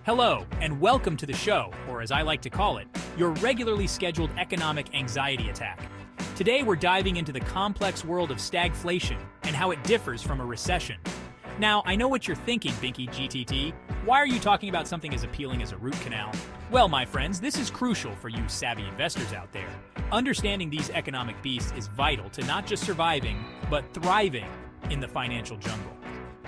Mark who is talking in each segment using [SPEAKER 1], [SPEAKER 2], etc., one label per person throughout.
[SPEAKER 1] Hello, and welcome to the show, or as I like to call it, your regularly scheduled economic anxiety attack. Today we're diving into the complex world of stagflation and how it differs from a recession. Now, I know what you're thinking, BinkyGTTT. Why are you talking about something as appealing as a root canal? Well, my friends, this is crucial for you savvy investors out there. Understanding these economic beasts is vital to not just surviving, but thriving in the financial jungle.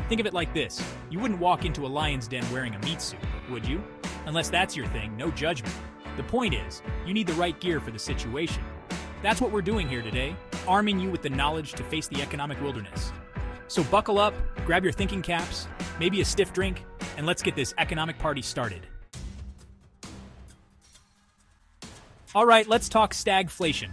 [SPEAKER 1] Think of it like this. You wouldn't walk into a lion's den wearing a meat suit, would you? Unless that's your thing, no judgment. The point is, you need the right gear for the situation. That's what we're doing here today, arming you with the knowledge to face the economic wilderness. So buckle up, grab your thinking caps, maybe a stiff drink, and let's get this economic party started. All right, let's talk stagflation.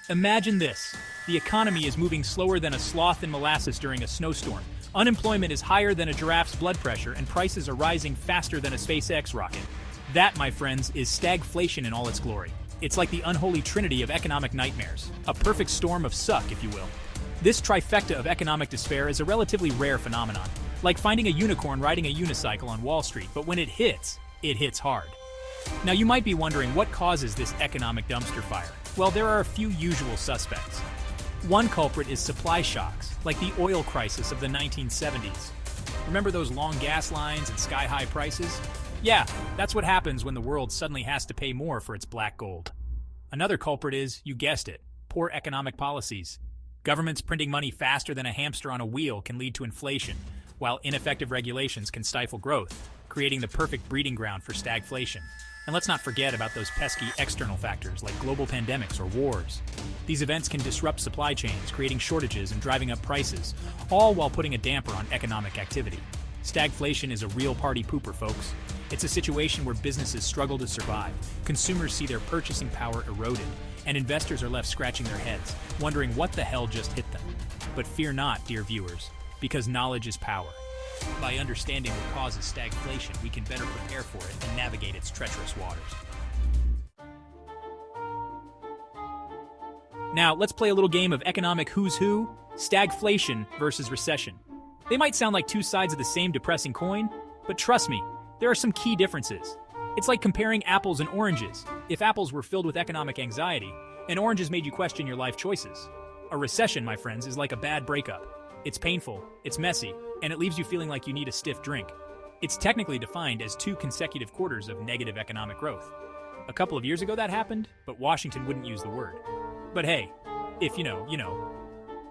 [SPEAKER 1] Imagine this. The economy is moving slower than a sloth in molasses during a snowstorm. Unemployment is higher than a giraffe's blood pressure, and prices are rising faster than a SpaceX rocket. That, my friends, is stagflation in all its glory. It's like the unholy trinity of economic nightmares, a perfect storm of suck, if you will. This trifecta of economic despair is a relatively rare phenomenon, like finding a unicorn riding a unicycle on Wall Street, but when it hits hard. Now you might be wondering what causes this economic dumpster fire. Well, there are a few usual suspects. One culprit is supply shocks, like the oil crisis of the 1970s. Remember those long gas lines and sky-high prices? Yeah, that's what happens when the world suddenly has to pay more for its black gold. Another culprit is, you guessed it, poor economic policies. Governments printing money faster than a hamster on a wheel can lead to inflation, while ineffective regulations can stifle growth, creating the perfect breeding ground for stagflation. And let's not forget about those pesky external factors like global pandemics or wars. These events can disrupt supply chains, creating shortages and driving up prices, all while putting a damper on economic activity. Stagflation is a real party pooper, folks. It's a situation where businesses struggle to survive, consumers see their purchasing power eroded, and investors are left scratching their heads, wondering what the hell just hit them. But fear not, dear viewers, because knowledge is power. By understanding what causes stagflation, we can better prepare for it and navigate its treacherous waters. Now, let's play a little game of economic who's who, stagflation versus recession. They might sound like two sides of the same depressing coin, but trust me, there are some key differences. It's like comparing apples and oranges. If apples were filled with economic anxiety, and oranges made you question your life choices. A recession, my friends, is like a bad breakup. It's painful, it's messy, and it leaves you feeling like you need a stiff drink. It's technically defined as 2 consecutive quarters of negative economic growth. A couple of years ago that happened, but Washington wouldn't use the word. But hey, if you know.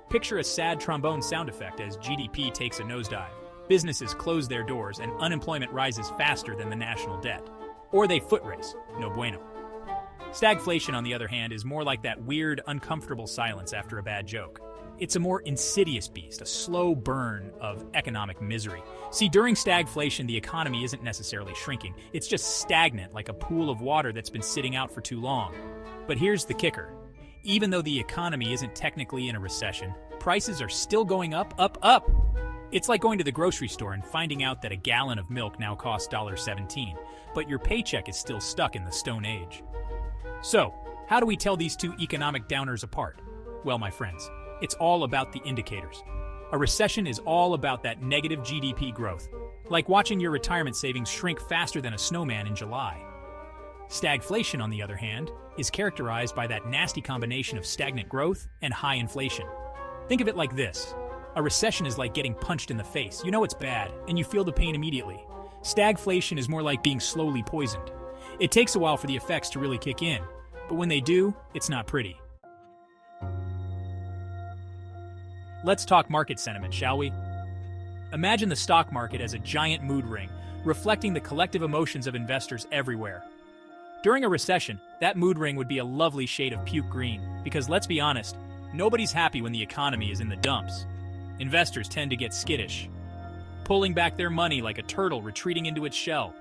[SPEAKER 1] Picture a sad trombone sound effect as GDP takes a nosedive. Businesses close their doors and unemployment rises faster than the national debt. Or they foot race, no bueno. Stagflation, on the other hand, is more like that weird, uncomfortable silence after a bad joke. It's a more insidious beast, a slow burn of economic misery. See, during stagflation, the economy isn't necessarily shrinking. It's just stagnant, like a pool of water that's been sitting out for too long. But here's the kicker. Even though the economy isn't technically in a recession, prices are still going up, up, up. It's like going to the grocery store and finding out that a gallon of milk now costs $1.17, but your paycheck is still stuck in the Stone Age. So, how do we tell these two economic downers apart? Well, my friends, it's all about the indicators. A recession is all about that negative GDP growth, like watching your retirement savings shrink faster than a snowman in July. Stagflation, on the other hand, is characterized by that nasty combination of stagnant growth and high inflation. Think of it like this. A recession is like getting punched in the face. You know it's bad, and you feel the pain immediately. Stagflation is more like being slowly poisoned. It takes a while for the effects to really kick in, but when they do, it's not pretty. Let's talk market sentiment, shall we? Imagine the stock market as a giant mood ring, reflecting the collective emotions of investors everywhere. During a recession, that mood ring would be a lovely shade of puke green, because let's be honest, nobody's happy when the economy is in the dumps. Investors tend to get skittish, pulling back their money like a turtle retreating into its shell.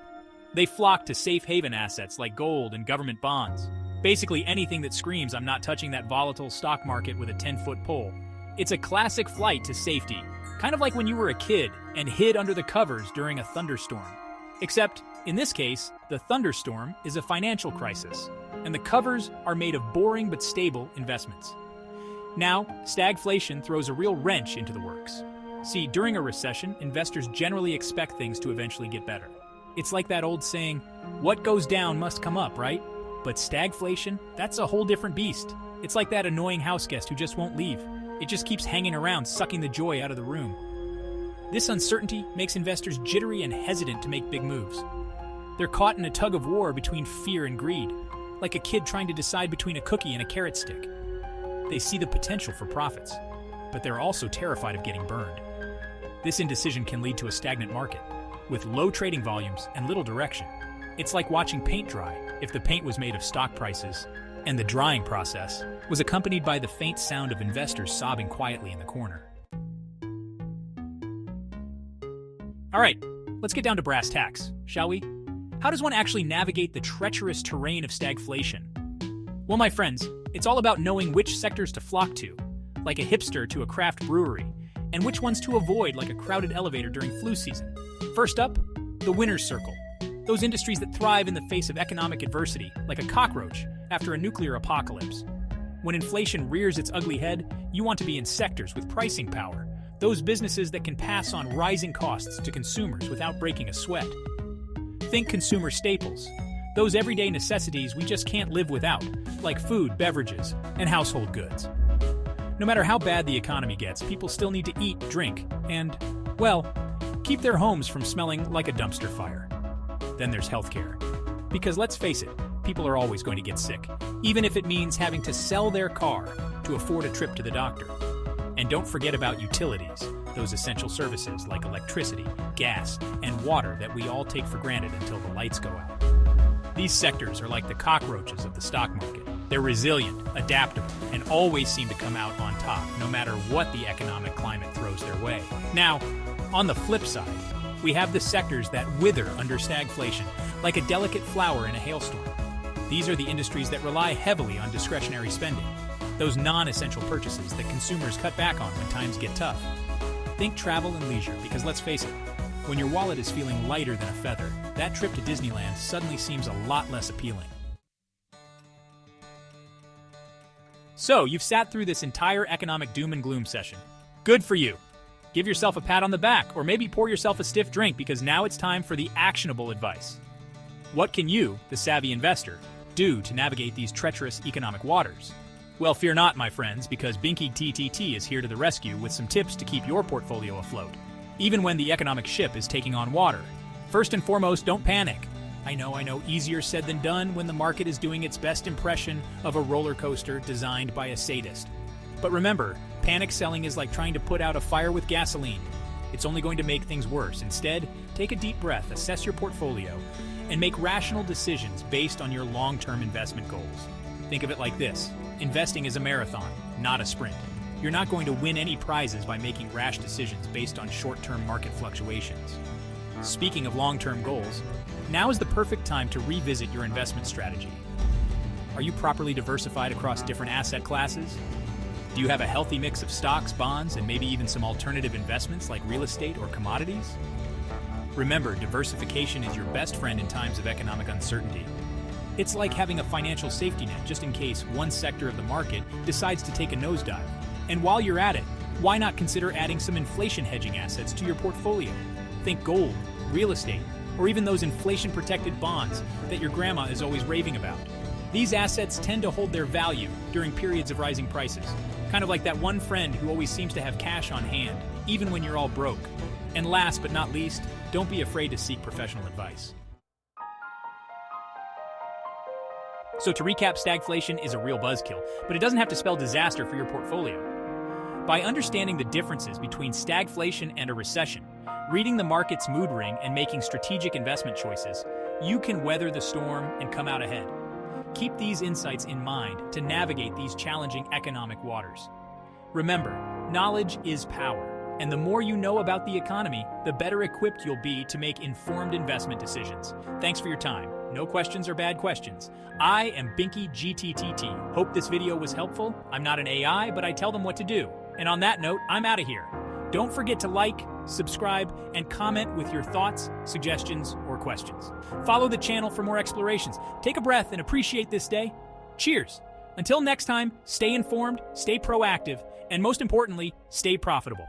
[SPEAKER 1] They flock to safe haven assets like gold and government bonds. Basically anything that screams, I'm not touching that volatile stock market with a 10-foot pole. It's a classic flight to safety, kind of like when you were a kid and hid under the covers during a thunderstorm. Except, in this case, the thunderstorm is a financial crisis, and the covers are made of boring but stable investments. Now, stagflation throws a real wrench into the works. See, during a recession, investors generally expect things to eventually get better. It's like that old saying, what goes down must come up, right? But stagflation, that's a whole different beast. It's like that annoying house guest who just won't leave. It just keeps hanging around, sucking the joy out of the room. This uncertainty makes investors jittery and hesitant to make big moves. They're caught in a tug of war between fear and greed, like a kid trying to decide between a cookie and a carrot stick. They see the potential for profits, but they're also terrified of getting burned. This indecision can lead to a stagnant market, with low trading volumes and little direction. It's like watching paint dry if the paint was made of stock prices, and the drying process was accompanied by the faint sound of investors sobbing quietly in the corner. All right, let's get down to brass tacks, shall we? How does one actually navigate the treacherous terrain of stagflation? Well, my friends, it's all about knowing which sectors to flock to, like a hipster to a craft brewery, and which ones to avoid like a crowded elevator during flu season. First up, the winner's circle. Those industries that thrive in the face of economic adversity, like a cockroach after a nuclear apocalypse. When inflation rears its ugly head, you want to be in sectors with pricing power, those businesses that can pass on rising costs to consumers without breaking a sweat. Think consumer staples, those everyday necessities we just can't live without, like food, beverages, and household goods. No matter how bad the economy gets, people still need to eat, drink, and, well, keep their homes from smelling like a dumpster fire. Then there's healthcare. Because let's face it, people are always going to get sick, even if it means having to sell their car to afford a trip to the doctor. And don't forget about utilities, those essential services like electricity, gas, and water that we all take for granted until the lights go out. These sectors are like the cockroaches of the stock market. They're resilient, adaptable, and always seem to come out on top, no matter what the economic climate throws their way. Now, on the flip side, we have the sectors that wither under stagflation, like a delicate flower in a hailstorm. These are the industries that rely heavily on discretionary spending, those non-essential purchases that consumers cut back on when times get tough. Think travel and leisure, because let's face it, when your wallet is feeling lighter than a feather, that trip to Disneyland suddenly seems a lot less appealing. So, you've sat through this entire economic doom and gloom session. Good for you. Give yourself a pat on the back, or maybe pour yourself a stiff drink, because now it's time for the actionable advice. What can you, the savvy investor, do to navigate these treacherous economic waters? Well, fear not, my friends, because BinkyGTTT is here to the rescue with some tips to keep your portfolio afloat, even when the economic ship is taking on water. First and foremost, don't panic. I know, easier said than done when the market is doing its best impression of a roller coaster designed by a sadist. But remember, panic selling is like trying to put out a fire with gasoline. It's only going to make things worse. Instead, take a deep breath, assess your portfolio, and make rational decisions based on your long-term investment goals. Think of it like this. Investing is a marathon, not a sprint. You're not going to win any prizes by making rash decisions based on short-term market fluctuations. Speaking of long-term goals, now is the perfect time to revisit your investment strategy. Are you properly diversified across different asset classes? Do you have a healthy mix of stocks, bonds, and maybe even some alternative investments like real estate or commodities? Remember, diversification is your best friend in times of economic uncertainty. It's like having a financial safety net just in case one sector of the market decides to take a nosedive. And while you're at it, why not consider adding some inflation hedging assets to your portfolio? Think gold, real estate, or even those inflation-protected bonds that your grandma is always raving about. These assets tend to hold their value during periods of rising prices, kind of like that one friend who always seems to have cash on hand, even when you're all broke. And last but not least, don't be afraid to seek professional advice. So to recap, stagflation is a real buzzkill, but it doesn't have to spell disaster for your portfolio. By understanding the differences between stagflation and a recession, reading the market's mood ring and making strategic investment choices, you can weather the storm and come out ahead. Keep these insights in mind to navigate these challenging economic waters. Remember, knowledge is power, and the more you know about the economy, the better equipped you'll be to make informed investment decisions. Thanks for your time. No questions are bad questions. I am BinkyGTTT. Hope this video was helpful. I'm not an AI, but I tell them what to do. And on that note, I'm out of here. Don't forget to like, subscribe, and comment with your thoughts, suggestions, or questions. Follow the channel for more explorations. Take a breath and appreciate this day. Cheers. Until next time, stay informed, stay proactive, and most importantly, stay profitable.